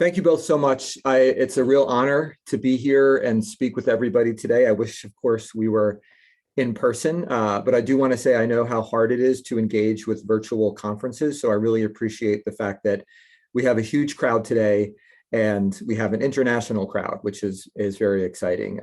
Thank you both so much. It's a real honor to be here and speak with everybody today. I wish, of course, we were in person, but I do want to say I know how hard it is to engage with virtual conferences. So I really appreciate the fact that we have a huge crowd today and we have an international crowd, which is very exciting.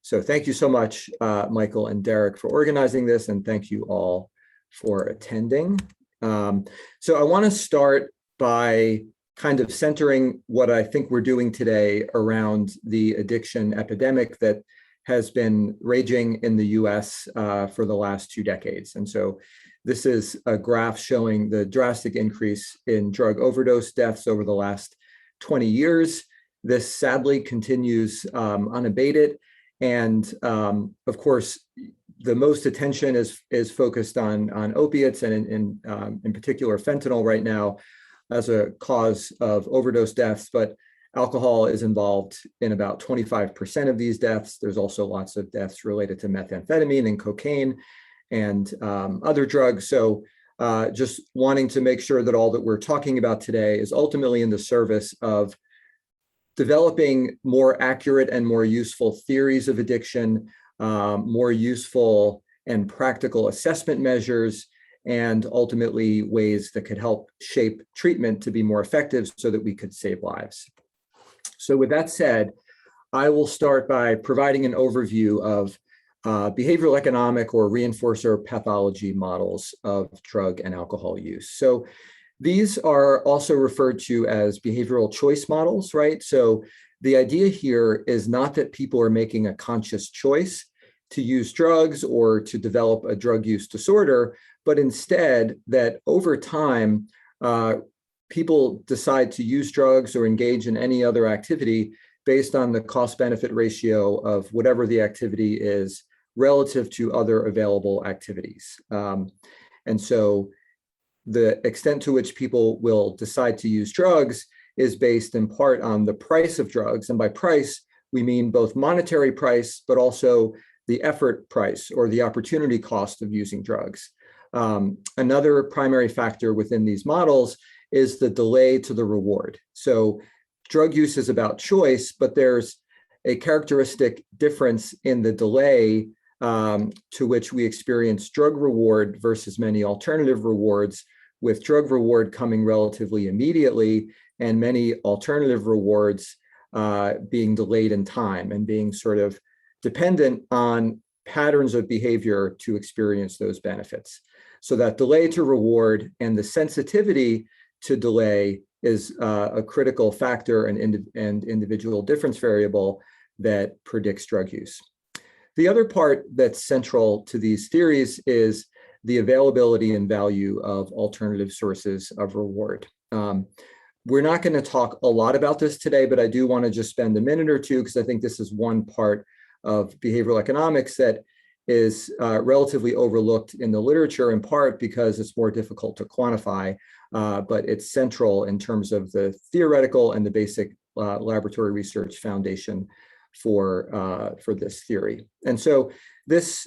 So thank you so much, Michael and Derek, for organizing this, and thank you all for attending. So I want to start by kind of centering what I think we're doing today around the addiction epidemic that has been raging in the US for the last 2 decades. And so this is a graph showing the drastic increase in drug overdose deaths over the last 20 years. This sadly continues unabated. And of course, the most attention is focused on opiates and in particular fentanyl right now as a cause of overdose deaths, but alcohol is involved in about 25% of these deaths. There's also lots of deaths related to methamphetamine and cocaine and other drugs. So just wanting to make sure that all that we're talking about today is ultimately in the service of developing more accurate and more useful theories of addiction, more useful and practical assessment measures, and ultimately ways that could help shape treatment to be more effective so that we could save lives. So with that said, I will start by providing an overview of behavioral economic or reinforcer pathology models of drug and alcohol use. So these are also referred to as behavioral choice models, right? So the idea here is not that people are making a conscious choice to use drugs or to develop a drug use disorder, but instead that over time, people decide to use drugs or engage in any other activity based on the cost-benefit ratio of whatever the activity is relative to other available activities. And so the extent to which people will decide to use drugs is based in part on the price of drugs. And by price, we mean both monetary price, but also the effort price or the opportunity cost of using drugs. Another primary factor within these models is the delay to the reward. So drug use is about choice, but there's a characteristic difference in the delay to which we experience drug reward versus many alternative rewards, with drug reward coming relatively immediately and many alternative rewards being delayed in time and being sort of dependent on patterns of behavior to experience those benefits. So that delay to reward and the sensitivity to delay is a critical factor and individual difference variable that predicts drug use. The other part that's central to these theories is the availability and value of alternative sources of reward. We're not going to talk a lot about this today, but I do want to just spend a minute or two because I think this is one part of behavioral economics that is relatively overlooked in the literature, in part because it's more difficult to quantify, but it's central in terms of the theoretical and the basic laboratory research foundation for this theory. And so this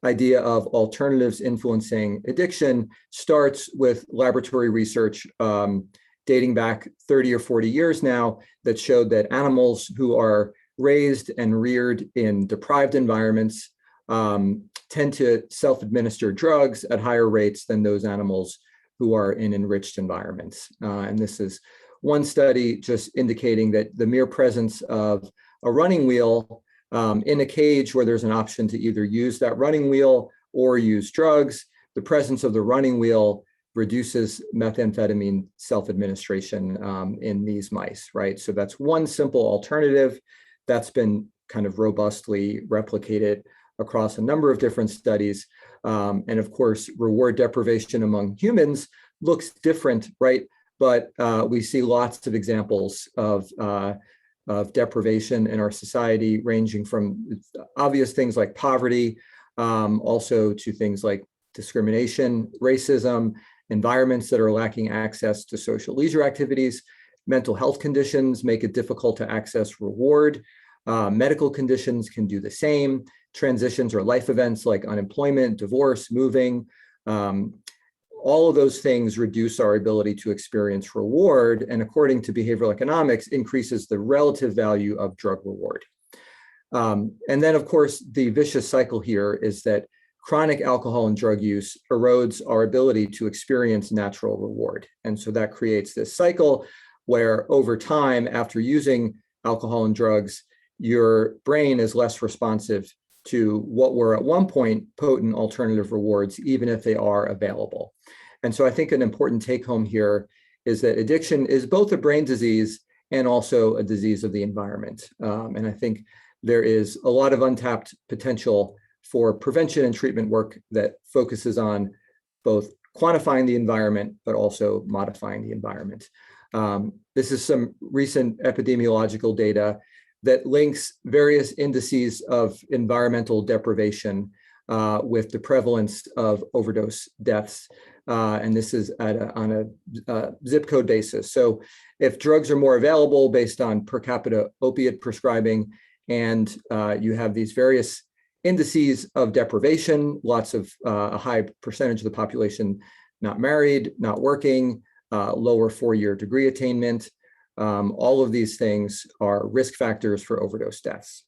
idea of alternatives influencing addiction starts with laboratory research dating back 30 or 40 years now that showed that animals who are raised and reared in deprived environments tend to self-administer drugs at higher rates than those animals who are in enriched environments. And this is one study just indicating that the mere presence of a running wheel in a cage where there's an option to either use that running wheel or use drugs, the presence of the running wheel reduces methamphetamine self-administration in these mice, right? So that's one simple alternative that's been kind of robustly replicated across a number of different studies. And of course, reward deprivation among humans looks different, right? But we see lots of examples of deprivation in our society, ranging from obvious things like poverty, also to things like discrimination, racism, environments that are lacking access to social leisure activities. Mental health conditions make it difficult to access reward. Medical conditions can do the same. Transitions or life events like unemployment, divorce, moving, all of those things reduce our ability to experience reward, and according to behavioral economics, increases the relative value of drug reward. And then, of course, the vicious cycle here is that chronic alcohol and drug use erodes our ability to experience natural reward. And so that creates this cycle where over time, after using alcohol and drugs, your brain is less responsive to what were at one point potent alternative rewards, even if they are available. And so I think an important take home here is that addiction is both a brain disease and also a disease of the environment. And I think there is a lot of untapped potential for prevention and treatment work that focuses on both quantifying the environment, but also modifying the environment. This is some recent epidemiological data that links various indices of environmental deprivation with the prevalence of overdose deaths. And this is on a zip code basis. So if drugs are more available based on per capita opiate prescribing, and you have these various indices of deprivation, lots of a high percentage of the population not married, not working, lower four-year degree attainment. All of these things are risk factors for overdose deaths.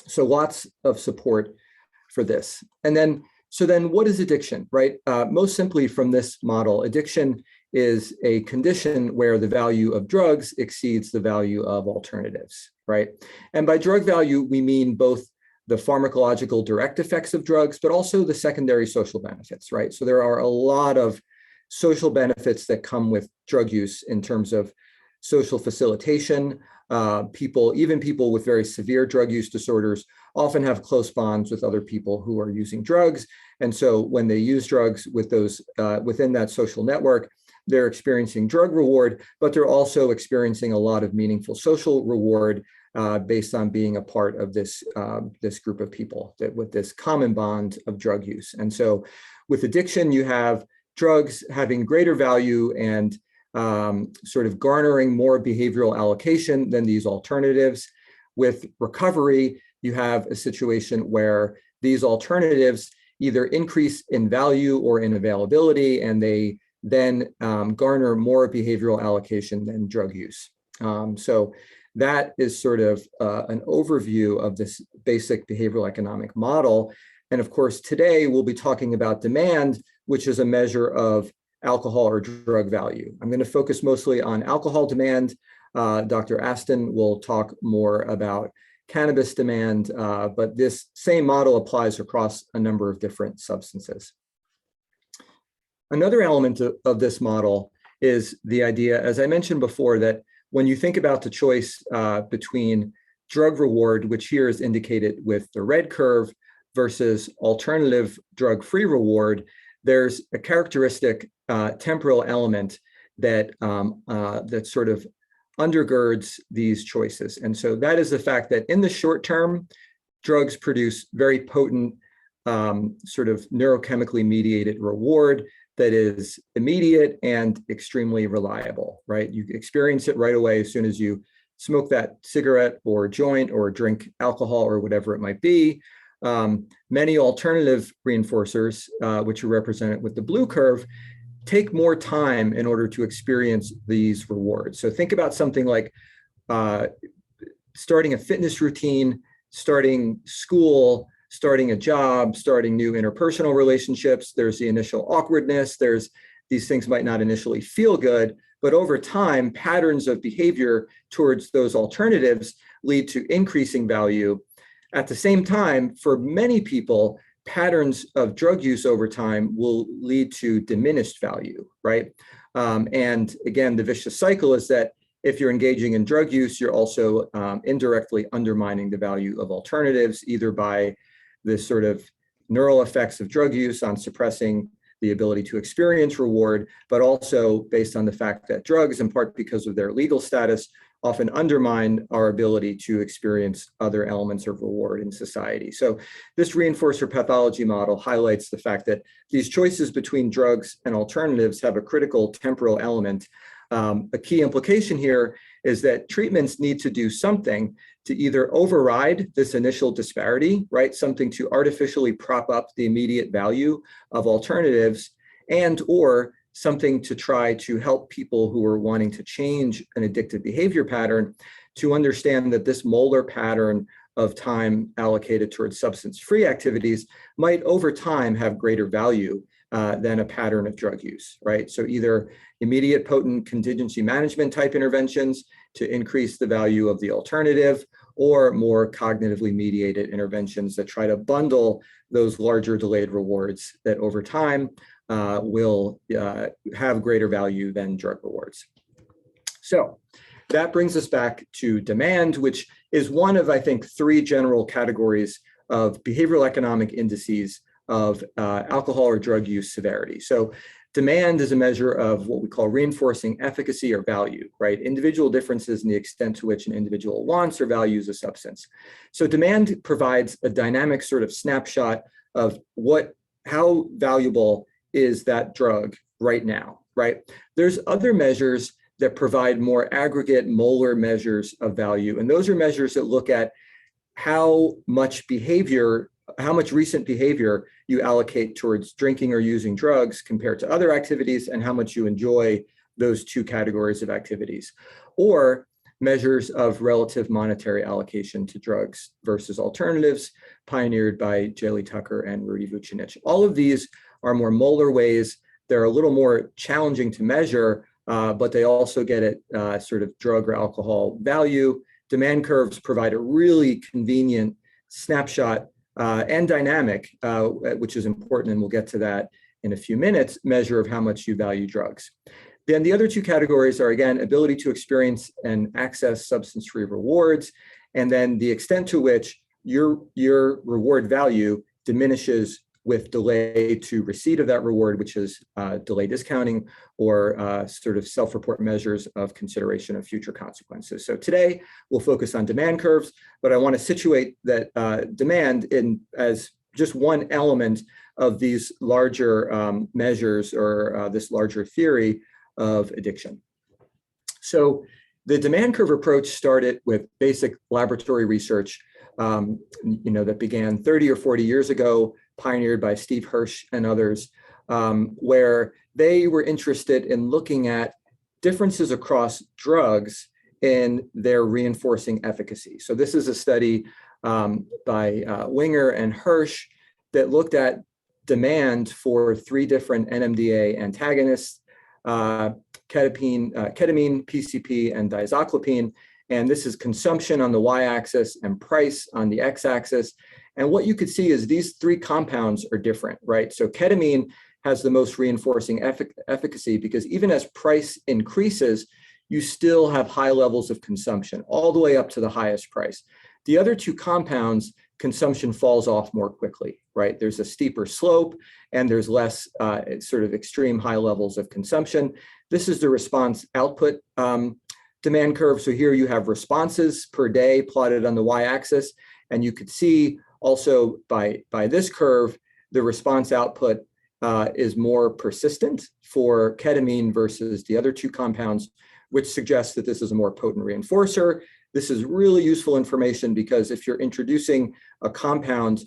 So lots of support for this. And then, so then what is addiction, right? Most simply from this model, addiction is a condition where the value of drugs exceeds the value of alternatives, right? And by drug value, we mean both the pharmacological direct effects of drugs, but also the secondary social benefits, right? So there are a lot of social benefits that come with drug use in terms of social facilitation. Even people with very severe drug use disorders often have close bonds with other people who are using drugs. And so when they use drugs with those within that social network, they're experiencing drug reward, but they're also experiencing a lot of meaningful social reward based on being a part of this, this group of people with this common bond of drug use. And so with addiction, you have drugs having greater value and sort of garnering more behavioral allocation than these alternatives. With recovery, you have a situation where these alternatives either increase in value or in availability, and they then garner more behavioral allocation than drug use. So that is sort of an overview of this basic behavioral economic model. And of course, today we'll be talking about demand, which is a measure of alcohol or drug value. I'm going to focus mostly on alcohol demand. Dr. Aston will talk more about cannabis demand, but this same model applies across a number of different substances. Another element of this model is the idea, as I mentioned before, that when you think about the choice between drug reward, which here is indicated with the red curve, versus alternative drug-free reward, there's a characteristic temporal element that that sort of undergirds these choices. And so that is the fact that in the short term, drugs produce very potent sort of neurochemically mediated reward that is immediate and extremely reliable, right? You experience it right away as soon as you smoke that cigarette or joint or drink alcohol or whatever it might be. Many alternative reinforcers, which are represented with the blue curve, take more time in order to experience these rewards. So think about something like starting a fitness routine, starting school, starting a job, starting new interpersonal relationships. There's the initial awkwardness. There's these things might not initially feel good, but over time, patterns of behavior towards those alternatives lead to increasing value. At the same time, for many people, patterns of drug use over time will lead to diminished value, right? And again, the vicious cycle is that if you're engaging in drug use, you're also indirectly undermining the value of alternatives, either by the sort of neural effects of drug use on suppressing the ability to experience reward, but also based on the fact that drugs, in part because of their legal status, often undermine our ability to experience other elements of reward in society. So this reinforcer pathology model highlights the fact that these choices between drugs and alternatives have a critical temporal element. A key implication here is that treatments need to do something to either override this initial disparity, right? Something to artificially prop up the immediate value of alternatives, and or something to try to help people who are wanting to change an addictive behavior pattern to understand that this molar pattern of time allocated towards substance-free activities might over time have greater value than a pattern of drug use, right? So either immediate potent contingency management type interventions to increase the value of the alternative, or more cognitively mediated interventions that try to bundle those larger delayed rewards that over time will have greater value than drug rewards. So that brings us back to demand, which is one of, I think, three general categories of behavioral economic indices of alcohol or drug use severity. So demand is a measure of what we call reinforcing efficacy or value, right? Individual differences in the extent to which an individual wants or values a substance. So demand provides a dynamic sort of snapshot of how valuable is that drug right now, right? There's other measures that provide more aggregate molar measures of value. And those are measures that look at how much recent behavior you allocate towards drinking or using drugs compared to other activities, and how much you enjoy those two categories of activities. Or measures of relative monetary allocation to drugs versus alternatives, pioneered by Jaley Tucker and Rudy Vucinic. All of these are more molar ways. They're a little more challenging to measure, but they also get at sort of drug or alcohol value. Demand curves provide a really convenient snapshot and dynamic, which is important, and we'll get to that in a few minutes, measure of how much you value drugs. Then the other two categories are, again, ability to experience and access substance-free rewards, and then the extent to which your reward value diminishes with delay to receipt of that reward, which is delay discounting, or sort of self-report measures of consideration of future consequences. So today we'll focus on demand curves, but I want to situate that demand as just one element of these larger measures, or this larger theory of addiction. So the demand curve approach started with basic laboratory research that began 30 or 40 years ago, pioneered by Steve Hirsch and others, where they were interested in looking at differences across drugs in their reinforcing efficacy. So this is a study by Winger and Hirsch that looked at demand for three different NMDA antagonists, ketamine, PCP, and diazoclopine. And this is consumption on the y-axis and price on the x-axis. And what you could see is these three compounds are different, right? So ketamine has the most reinforcing efficacy because even as price increases, you still have high levels of consumption all the way up to the highest price. The other two compounds, consumption falls off more quickly, right? There's a steeper slope and there's less sort of extreme high levels of consumption. This is the response output demand curve. So here you have responses per day plotted on the y-axis, and you could see also by this curve, the response output is more persistent for ketamine versus the other two compounds, which suggests that this is a more potent reinforcer. This is really useful information because if you're introducing a compound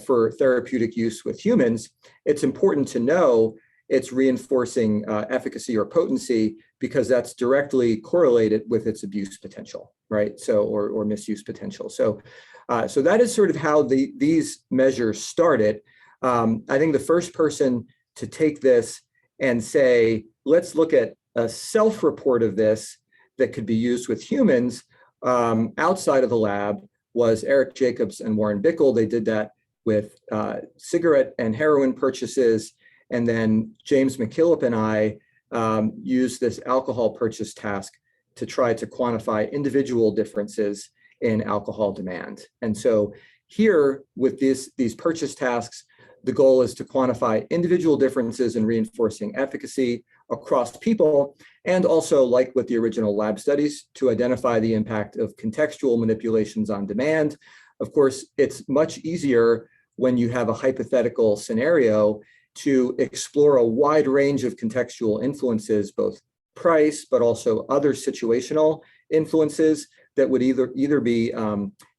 for therapeutic use with humans, it's important to know its reinforcing efficacy or potency because that's directly correlated with its abuse potential, right? So, or misuse potential. So that is sort of how these measures started. I think the first person to take this and say, let's look at a self-report of this that could be used with humans outside of the lab was Eric Jacobs and Warren Bickel. They did that with cigarette and heroin purchases. And then James McKillop and I used this alcohol purchase task to try to quantify individual differences in alcohol demand. And so here with these purchase tasks, the goal is to quantify individual differences in reinforcing efficacy across people, and also, like with the original lab studies, to identify the impact of contextual manipulations on demand. Of course, it's much easier when you have a hypothetical scenario to explore a wide range of contextual influences, both price, but also other situational influences that would either be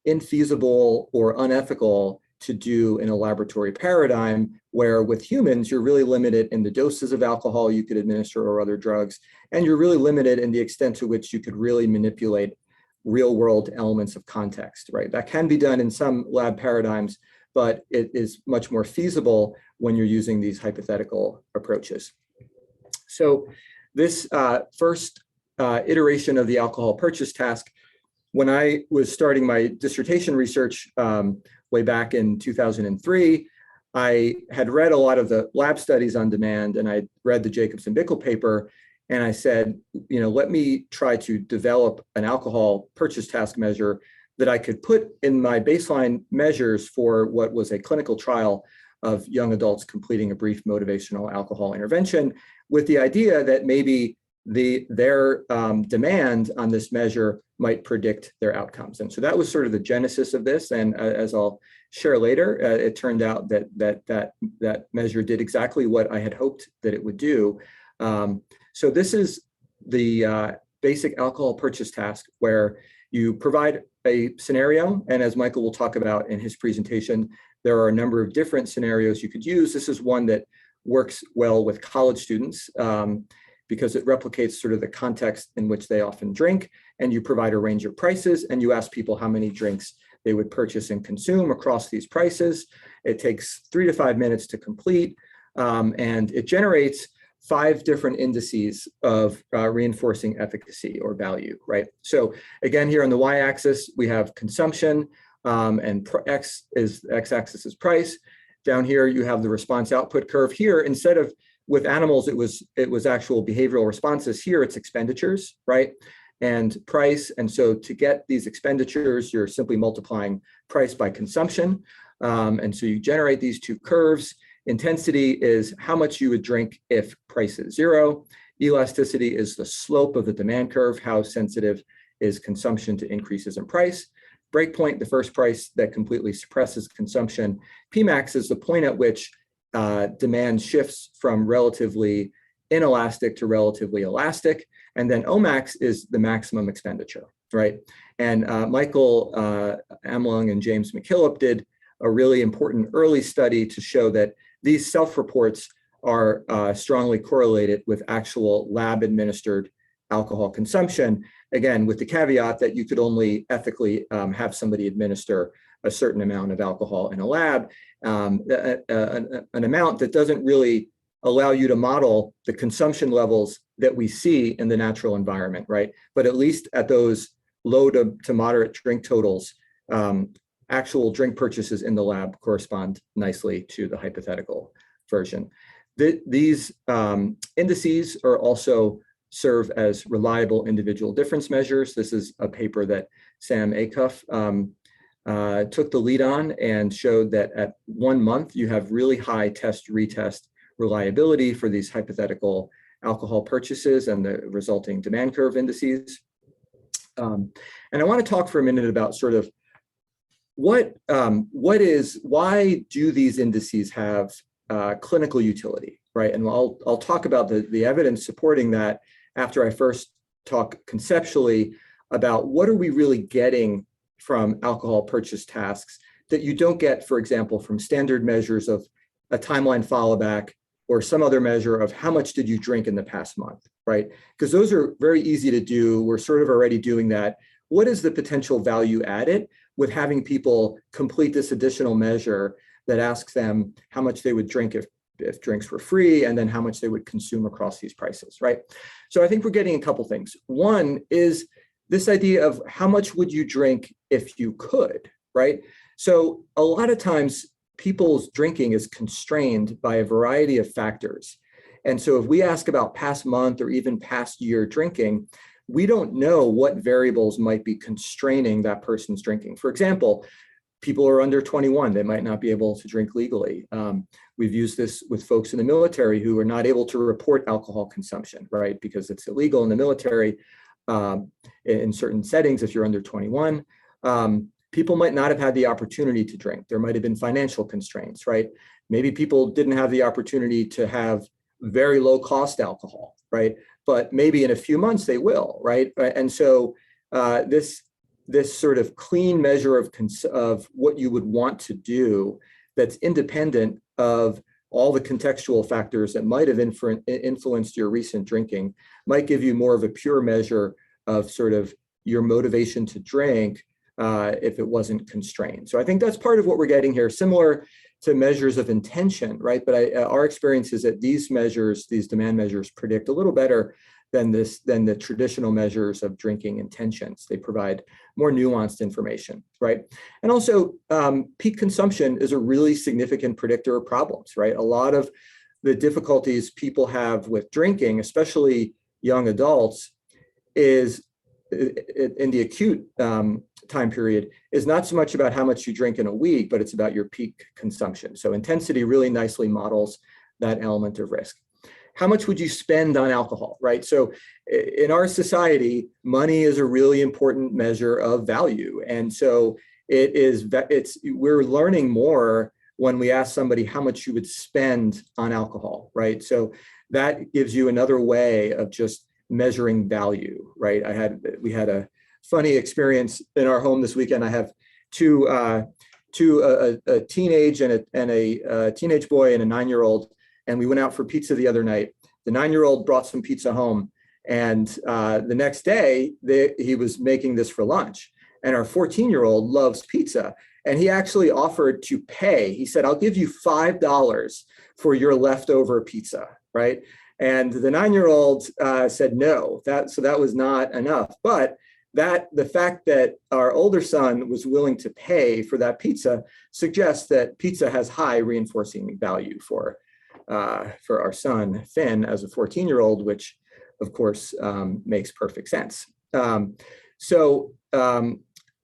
infeasible or unethical to do in a laboratory paradigm, where with humans, you're really limited in the doses of alcohol you could administer or other drugs, and you're really limited in the extent to which you could really manipulate real world elements of context, right? That can be done in some lab paradigms, but it is much more feasible when you're using these hypothetical approaches. So this first iteration of the alcohol purchase task, when I was starting my dissertation research way back in 2003, I had read a lot of the lab studies on demand, and I read the Jacobson-Bickel paper, and I said, let me try to develop an alcohol purchase task measure that I could put in my baseline measures for what was a clinical trial of young adults completing a brief motivational alcohol intervention, with the idea that maybe their demand on this measure might predict their outcomes. And so that was sort of the genesis of this. And as I'll share later, it turned out that measure did exactly what I had hoped that it would do. So this is the basic alcohol purchase task, where you provide a scenario. And as Michael will talk about in his presentation, there are a number of different scenarios you could use. This is one that works well with college students because it replicates sort of the context in which they often drink. And you provide a range of prices, and you ask people how many drinks they would purchase and consume across these prices. It takes 3 to 5 minutes to complete, and it generates 5 different indices of reinforcing efficacy or value, right? So again, here on the y-axis, we have consumption, and x-axis is price. Down here, you have the response output curve. Here, instead of with animals, it was actual behavioral responses. Here, it's expenditures, right? And price. And so to get these expenditures, you're simply multiplying price by consumption. And so you generate these 2 curves. Intensity is how much you would drink if price is 0. Elasticity is the slope of the demand curve, how sensitive is consumption to increases in price. Breakpoint, the first price that completely suppresses consumption. Pmax is the point at which demand shifts from relatively inelastic to relatively elastic. And then Omax is the maximum expenditure, right? And Michael Amlung and James McKillop did a really important early study to show that these self-reports are strongly correlated with actual lab-administered alcohol consumption, again, with the caveat that you could only ethically have somebody administer a certain amount of alcohol in a lab, an amount that doesn't really allow you to model the consumption levels that we see in the natural environment, right? But at least at those low to moderate drink totals, actual drink purchases in the lab correspond nicely to the hypothetical version. These indices are also serve as reliable individual difference measures. This is a paper that Sam Acuff took the lead on and showed that at 1 month, you have really high test-retest reliability for these hypothetical alcohol purchases and the resulting demand curve indices. And I want to talk for a minute about sort of why do these indices have clinical utility, right? And I'll talk about the evidence supporting that after I first talk conceptually about what are we really getting from alcohol purchase tasks that you don't get, for example, from standard measures of a timeline follow back or some other measure of how much did you drink in the past month, right? Because those are very easy to do. We're sort of already doing that. What is the potential value added with having people complete this additional measure that asks them how much they would drink if drinks were free, and then how much they would consume across these prices, right? So I think we're getting a couple things. One is this idea of how much would you drink if you could, right? So a lot of times people's drinking is constrained by a variety of factors. And so if we ask about past month or even past year drinking, we don't know what variables might be constraining that person's drinking. For example, people are under 21, they might not be able to drink legally. We've used this with folks in the military who are not able to report alcohol consumption, right? Because it's illegal in the military in certain settings if you're under 21. People might not have had the opportunity to drink. There might have been financial constraints, right? Maybe people didn't have the opportunity to have very low cost alcohol, right? But maybe in a few months they will, right? And so this this sort of clean measure of what you would want to do that's independent of all the contextual factors that might have influenced your recent drinking, might give you more of a pure measure of sort of your motivation to drink if it wasn't constrained. So I think that's part of what we're getting here, similar to measures of intention, right? But our experience is that these measures, these demand measures, predict a little better than the traditional measures of drinking intentions. They provide more nuanced information, right? And also, peak consumption is a really significant predictor of problems, right? A lot of the difficulties people have with drinking, especially young adults, is in the acute time period, is not so much about how much you drink in a week, but it's about your peak consumption. So intensity really nicely models that element of risk. How much would you spend on alcohol, right? So in our society, money is a really important measure of value. And so we're learning more when we ask somebody how much you would spend on alcohol, right? So that gives you another way of just measuring value, right? We had a funny experience in our home this weekend. I have a teenage and a teenage boy and a 9-year-old, and we went out for pizza the other night. The 9-year-old brought some pizza home, and the next day he was making this for lunch. And our 14-year-old loves pizza, and he actually offered to pay. He said, "I'll give you $5 for your leftover pizza," right? And the 9-year-old said no. So that was not enough. But the fact that our older son was willing to pay for that pizza suggests that pizza has high reinforcing value for our son, Finn, as a 14-year-old, which of course makes perfect sense.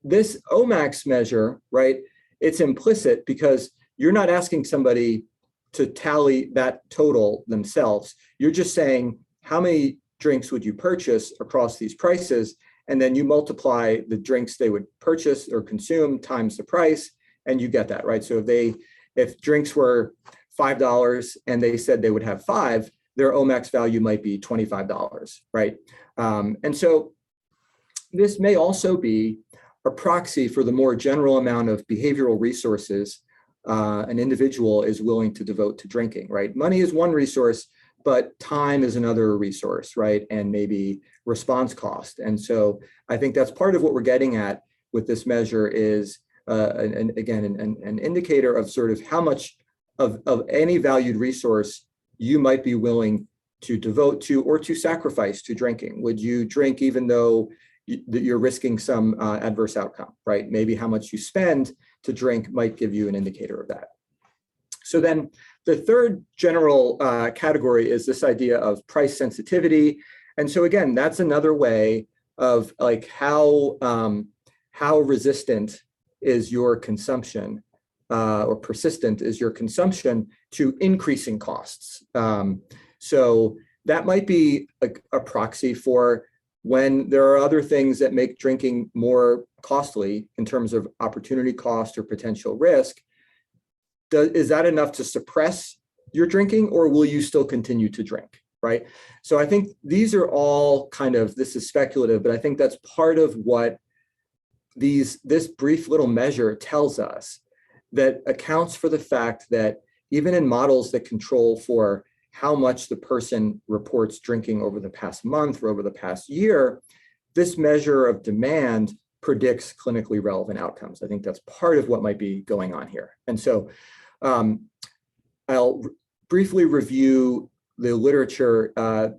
This OMAX measure, right, it's implicit because you're not asking somebody to tally that total themselves. You're just saying, how many drinks would you purchase across these prices? And then you multiply the drinks they would purchase or consume times the price, and you get that, right? So if drinks were $5 and they said they would have 5, their OMAX value might be $25, right? And so this may also be a proxy for the more general amount of behavioral resources an individual is willing to devote to drinking, right? Money is one resource, but time is another resource, right? And maybe response cost. And so I think that's part of what we're getting at with this measure is, an indicator of sort of how much of any valued resource you might be willing to devote to or to sacrifice to drinking. Would you drink even though you're risking some adverse outcome, right? Maybe how much you spend to drink might give you an indicator of that. So then the third general category is this idea of price sensitivity. And so again, that's another way of like how resistant is your consumption or persistent is your consumption to increasing costs. So that might be a proxy for when there are other things that make drinking more costly in terms of opportunity cost or potential risk. Is that enough to suppress your drinking, or will you still continue to drink, right? So I think these are all kind of, this is speculative, but I think that's part of what this brief little measure tells us, that accounts for the fact that even in models that control for how much the person reports drinking over the past month or over the past year, this measure of demand predicts clinically relevant outcomes. I think that's part of what might be going on here. And so I'll briefly review the literature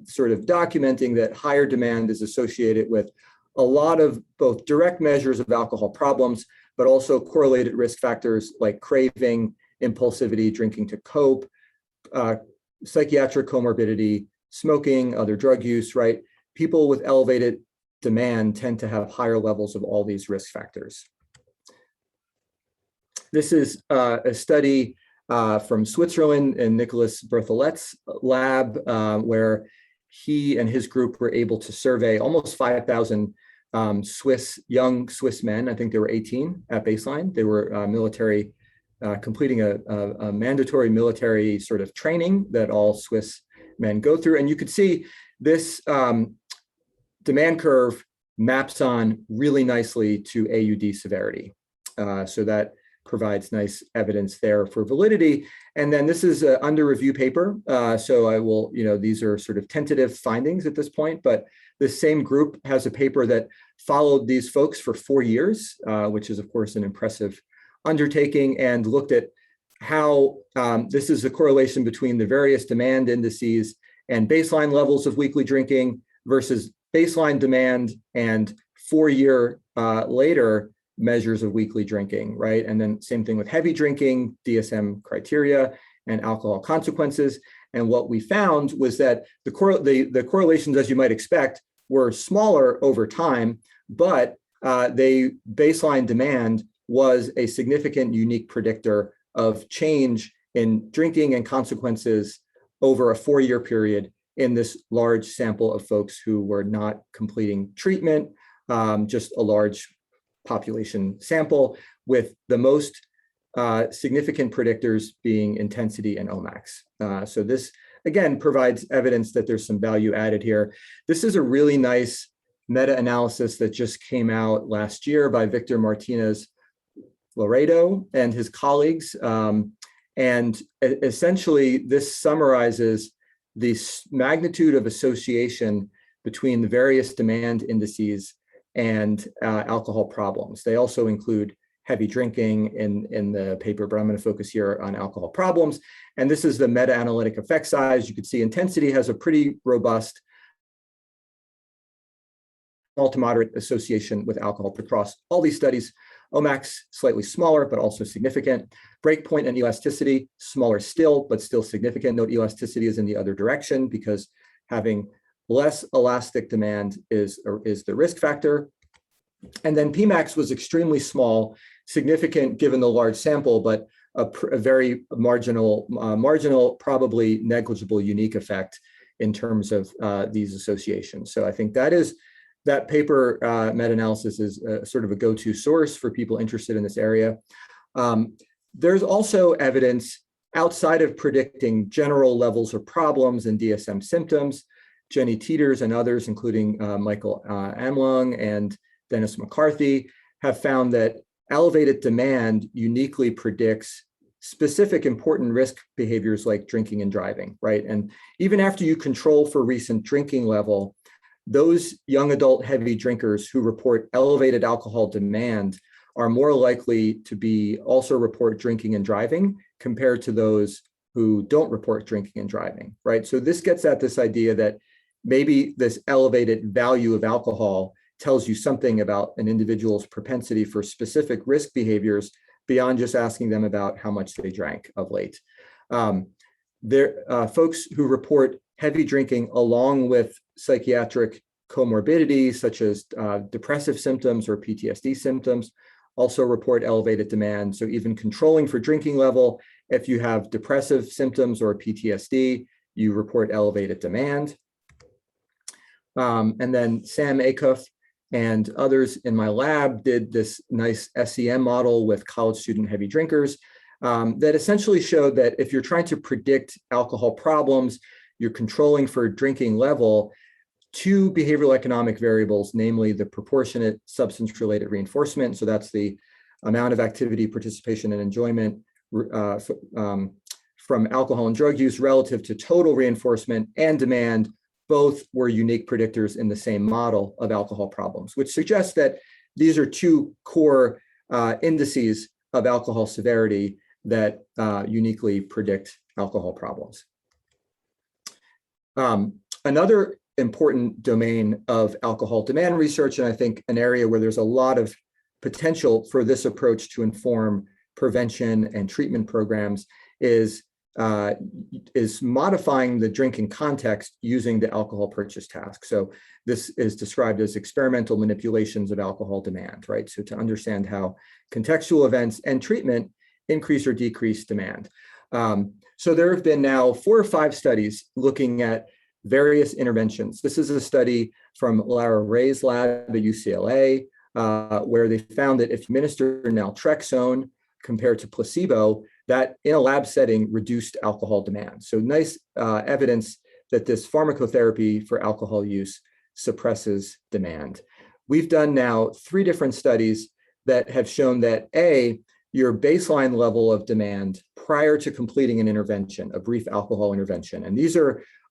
sort of documenting that higher demand is associated with a lot of both direct measures of alcohol problems, but also correlated risk factors like craving, impulsivity, drinking to cope, psychiatric comorbidity, smoking, other drug use, right? People with elevated demand tend to have higher levels of all these risk factors. This is a study from Switzerland and Nicolas Bertholet's lab, where he and his group were able to survey almost 5,000 young Swiss men. I think they were 18 at baseline. They were military, completing a mandatory military sort of training that all Swiss men go through. And you could see this demand curve maps on really nicely to AUD severity. So that provides nice evidence there for validity. And then this is an under review paper. So I will, these are sort of tentative findings at this point, but this same group has a paper that followed these folks for 4 years, which is of course an impressive undertaking, and looked at how this is a correlation between the various demand indices and baseline levels of weekly drinking versus baseline demand and 4 year later measures of weekly drinking, right? And then same thing with heavy drinking, DSM criteria, and alcohol consequences. And what we found was that the correlations, as you might expect, were smaller over time, but baseline demand was a significant unique predictor of change in drinking and consequences over a 4 year period in this large sample of folks who were not completing treatment, just a large population sample, with the most significant predictors being intensity and Omax. So this, again, provides evidence that there's some value added here. This is a really nice meta-analysis that just came out last year by Victor Martinez Laredo and his colleagues. And essentially, this summarizes the magnitude of association between the various demand indices and alcohol problems. They also include heavy drinking in the paper, but I'm going to focus here on alcohol problems. And this is the meta-analytic effect size. You can see intensity has a pretty robust small to moderate association with alcohol across all these studies. Omax, slightly smaller, but also significant. Breakpoint and elasticity, smaller still, but still significant. Note elasticity is in the other direction because having less elastic demand is the risk factor. And then Pmax was extremely small, significant given the large sample, but a very marginal, probably negligible unique effect in terms of these associations. So I think that paper meta-analysis is sort of a go-to source for people interested in this area. There's also evidence outside of predicting general levels of problems in DSM symptoms. Jenny Teeters and others, including Michael Amlung and Dennis McCarthy, have found that elevated demand uniquely predicts specific important risk behaviors like drinking and driving, right? And even after you control for recent drinking level, those young adult heavy drinkers who report elevated alcohol demand are more likely to also report drinking and driving compared to those who don't report drinking and driving, right? So this gets at this idea that maybe this elevated value of alcohol tells you something about an individual's propensity for specific risk behaviors beyond just asking them about how much they drank of late. Folks who report heavy drinking along with psychiatric comorbidities such as depressive symptoms or PTSD symptoms also report elevated demand. So even controlling for drinking level, if you have depressive symptoms or PTSD, you report elevated demand. And then Sam Acuff and others in my lab did this nice SEM model with college student heavy drinkers that essentially showed that if you're trying to predict alcohol problems, you're controlling for drinking level, two behavioral economic variables, namely the proportionate substance-related reinforcement, so that's the amount of activity, participation, and enjoyment from alcohol and drug use relative to total reinforcement and demand, both were unique predictors in the same model of alcohol problems, which suggests that these are two core indices of alcohol severity that uniquely predict alcohol problems. Another important domain of alcohol demand research, and I think an area where there's a lot of potential for this approach to inform prevention and treatment programs, is modifying the drinking context using the alcohol purchase task. So this is described as experimental manipulations of alcohol demand, right? So to understand how contextual events and treatment increase or decrease demand. So there have been now 4 or 5 studies looking at various interventions. This is a study from Lara Ray's lab at UCLA, where they found that if you administer naltrexone compared to placebo, that in a lab setting reduced alcohol demand. So nice evidence that this pharmacotherapy for alcohol use suppresses demand. we've done now 3 different studies that have shown that your baseline level of demand prior to completing an intervention, a brief alcohol intervention, and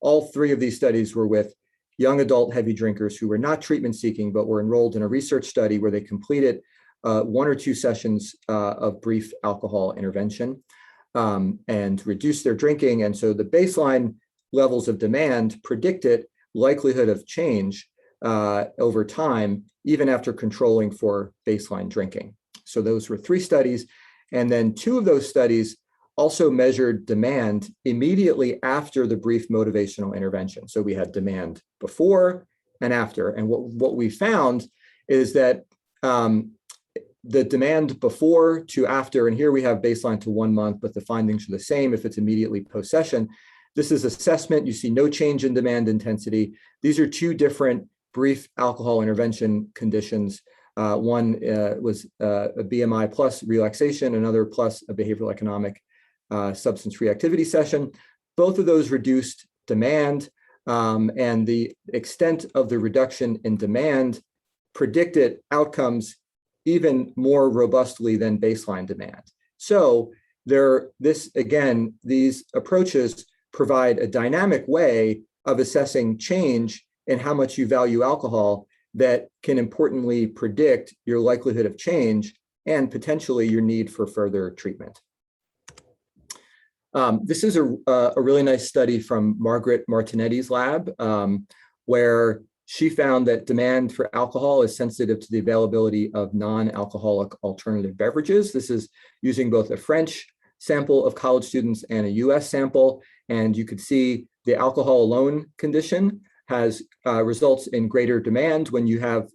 all 3 of these studies were with young adult heavy drinkers who were not treatment seeking, but were enrolled in a research study where they completed 1 or 2 sessions of brief alcohol intervention and reduced their drinking. And so the baseline levels of demand predicted likelihood of change over time, even after controlling for baseline drinking. So those were 3 studies. And then 2 of those studies also measured demand immediately after the brief motivational intervention. So we had demand before and after. And what we found is that the demand before to after, and here we have baseline to 1 month, but the findings are the same if it's immediately post-session. This is assessment. You see no change in demand intensity. These are 2 different brief alcohol intervention conditions. One was a BMI plus relaxation, another plus a behavioral economic substance-free activity session. Both of those reduced demand, and the extent of the reduction in demand predicted outcomes even more robustly than baseline demand. So these approaches provide a dynamic way of assessing change in how much you value alcohol that can importantly predict your likelihood of change and potentially your need for further treatment. This is a really nice study from Margaret Martinetti's lab, where she found that demand for alcohol is sensitive to the availability of non-alcoholic alternative beverages. This is using both a French sample of college students and a US sample. And you could see the alcohol alone condition has results in greater demand when you have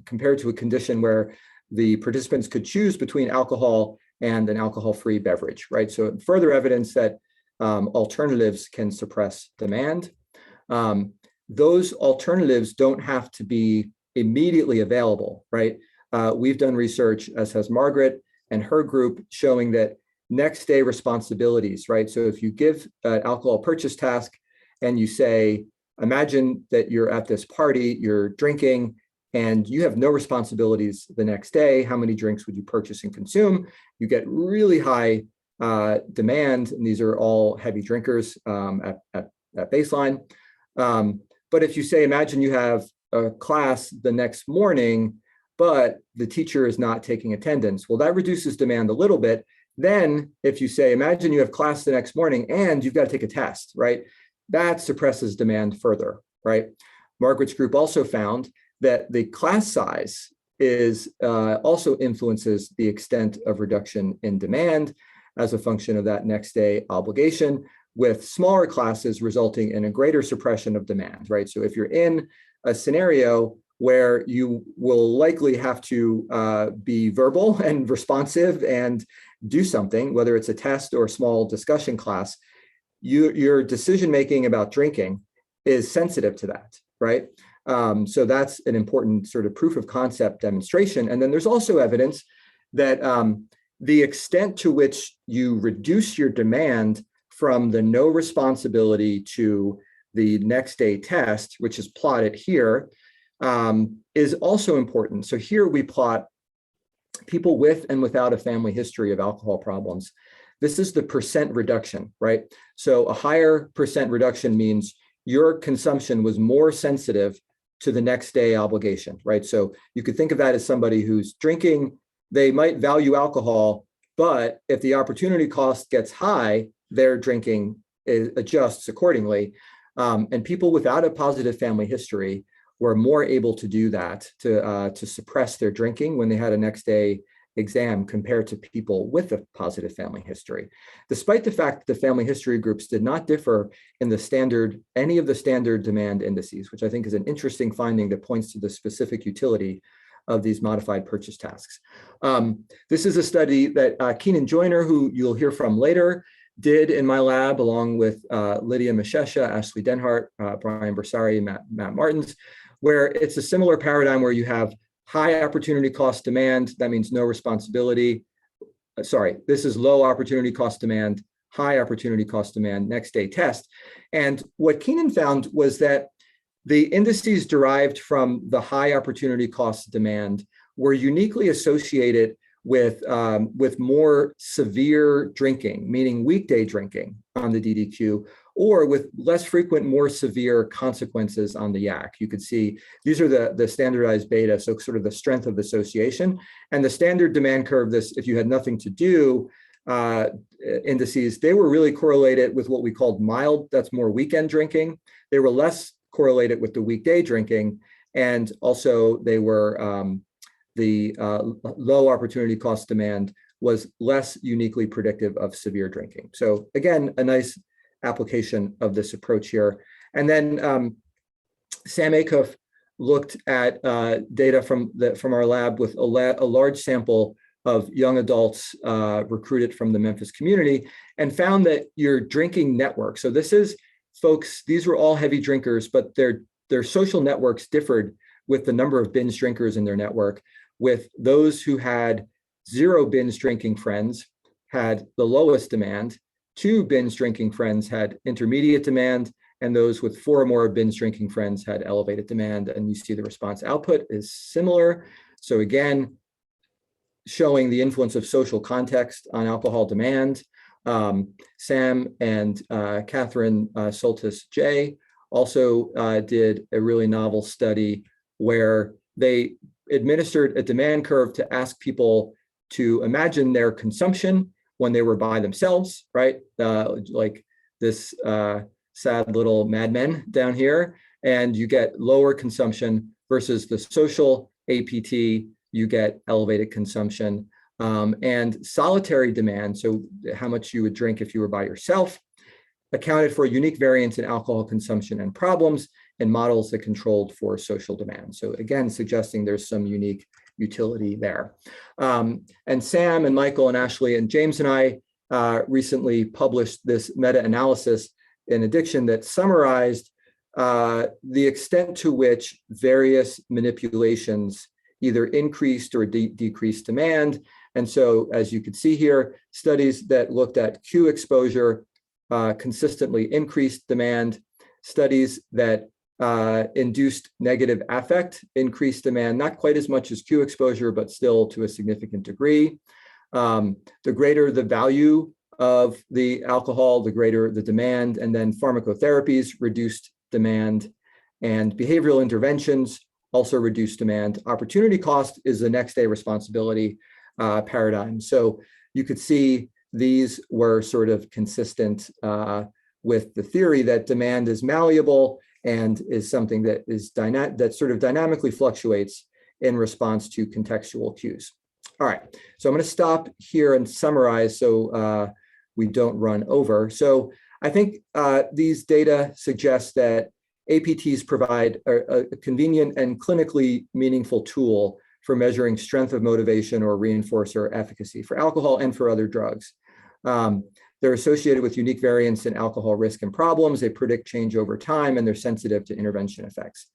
compared to a condition where the participants could choose between alcohol and an alcohol-free beverage, right? So further evidence that alternatives can suppress demand. Those alternatives don't have to be immediately available, right? We've done research, as has Margaret and her group, showing that next day responsibilities, right? So if you give an alcohol purchase task and you say, imagine that you're at this party, you're drinking, and you have no responsibilities the next day, how many drinks would you purchase and consume? You get really high demand, and these are all heavy drinkers at baseline. But if you say, imagine you have a class the next morning, but the teacher is not taking attendance, well, that reduces demand a little bit. Then if you say, imagine you have class the next morning and you've got to take a test, right? That suppresses demand further, right? Margaret's group also found that the class size also influences the extent of reduction in demand as a function of that next day obligation, with smaller classes resulting in a greater suppression of demand, right? So if you're in a scenario where you will likely have to be verbal and responsive and do something, whether it's a test or a small discussion class, your decision-making about drinking is sensitive to that, right? So that's an important sort of proof of concept demonstration. And then there's also evidence that the extent to which you reduce your demand from the no responsibility to the next day test, which is plotted here, is also important. So here we plot people with and without a family history of alcohol problems. This is the percent reduction, right? So a higher percent reduction means your consumption was more sensitive to the next day obligation, right? So you could think of that as somebody who's drinking, they might value alcohol, but if the opportunity cost gets high, their drinking adjusts accordingly. And people without a positive family history were more able to do that, to suppress their drinking when they had a next day exam compared to people with a positive family history, despite the fact that the family history groups did not differ in any of the standard demand indices, which I think is an interesting finding that points to the specific utility of these modified purchase tasks. This is a study that Keenan Joyner, who you'll hear from later, did in my lab, along with Lydia Mashesha, Ashley Denhart, Brian Bersari, Matt Martins, where it's a similar paradigm where you have high opportunity cost demand, that means no responsibility. Sorry, this is low opportunity cost demand, high opportunity cost demand, next day test. And what Keenan found was that The indices derived from the high opportunity cost demand were uniquely associated with more severe drinking, meaning weekday drinking on the DDQ, or with less frequent, more severe consequences on the YAC. You could see these are the standardized beta, so sort of the strength of association. And the standard demand curve, this, if you had nothing to do, indices, they were really correlated with what we called mild, that's more weekend drinking. They were less correlated with the weekday drinking. And also they were, the low opportunity cost demand was less uniquely predictive of severe drinking. So again, a nice application of this approach here. And then Sam Acuff looked at data from our lab with a large sample of young adults recruited from the Memphis community, and found that your drinking network, so this is folks, these were all heavy drinkers, but their social networks differed with the number of binge drinkers in their network, with those who had 0 binge drinking friends had the lowest demand, 2 binge drinking friends had intermediate demand, and those with 4 or more binge drinking friends had elevated demand. And you see the response output is similar. So again, showing the influence of social context on alcohol demand. Sam and Catherine Soltis-J also did a really novel study where they administered a demand curve to ask people to imagine their consumption when they were by themselves, right? Like this sad little madmen down here, and you get lower consumption versus the social APT, you get elevated consumption. And solitary demand, so how much you would drink if you were by yourself, accounted for a unique variance in alcohol consumption and problems in models that controlled for social demand. So again, suggesting there's some unique utility there. And Sam and Michael and Ashley and James and I recently published this meta-analysis in addiction that summarized the extent to which various manipulations either increased or decreased demand. And so, as you could see here, studies that looked at Q exposure consistently increased demand. Studies that induced negative affect increased demand, not quite as much as Q exposure, but still to a significant degree. The greater the value of the alcohol, the greater the demand. And then pharmacotherapies reduced demand, and behavioral interventions also reduced demand. Opportunity cost is the next day responsibility paradigm. So you could see these were sort of consistent with the theory that demand is malleable and is something that is that sort of dynamically fluctuates in response to contextual cues. All right, so I'm going to stop here and summarize so we don't run over. So I think these data suggest that APTs provide a convenient and clinically meaningful tool for measuring strength of motivation or reinforcer efficacy for alcohol and for other drugs. They're associated with unique variance in alcohol risk and problems. They predict change over time, and they're sensitive to intervention effects.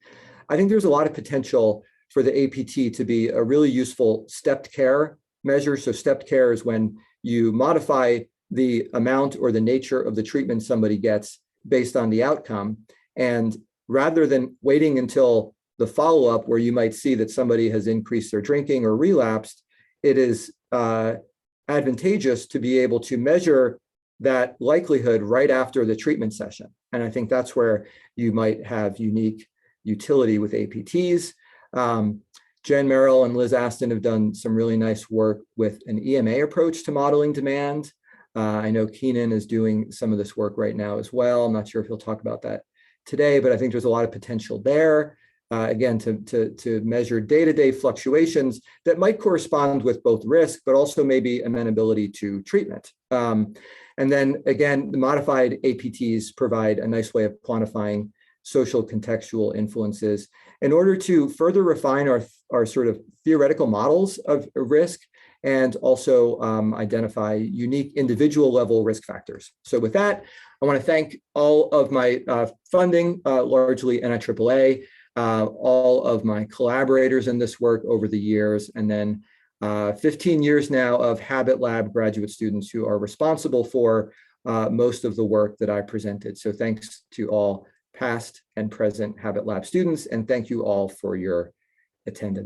I think there's a lot of potential for the APT to be a really useful stepped care measure. So stepped care is when you modify the amount or the nature of the treatment somebody gets based on the outcome. And rather than waiting until the follow-up where you might see that somebody has increased their drinking or relapsed, it is advantageous to be able to measure that likelihood right after the treatment session. And I think that's where you might have unique utility with APTs. Jen Merrill and Liz Aston have done some really nice work with an EMA approach to modeling demand. I know Keenan is doing some of this work right now as well. I'm not sure if he'll talk about that today, but I think there's a lot of potential there. Again, to measure day-to-day fluctuations that might correspond with both risk, but also maybe amenability to treatment. And then again, the modified APTs provide a nice way of quantifying social contextual influences in order to further refine our sort of theoretical models of risk and also identify unique individual level risk factors. So with that, I want to thank all of my funding, largely NIAAA, all of my collaborators in this work over the years, and then 15 years now of Habit Lab graduate students who are responsible for most of the work that I presented. So thanks to all past and present Habit Lab students, and thank you all for your attendance.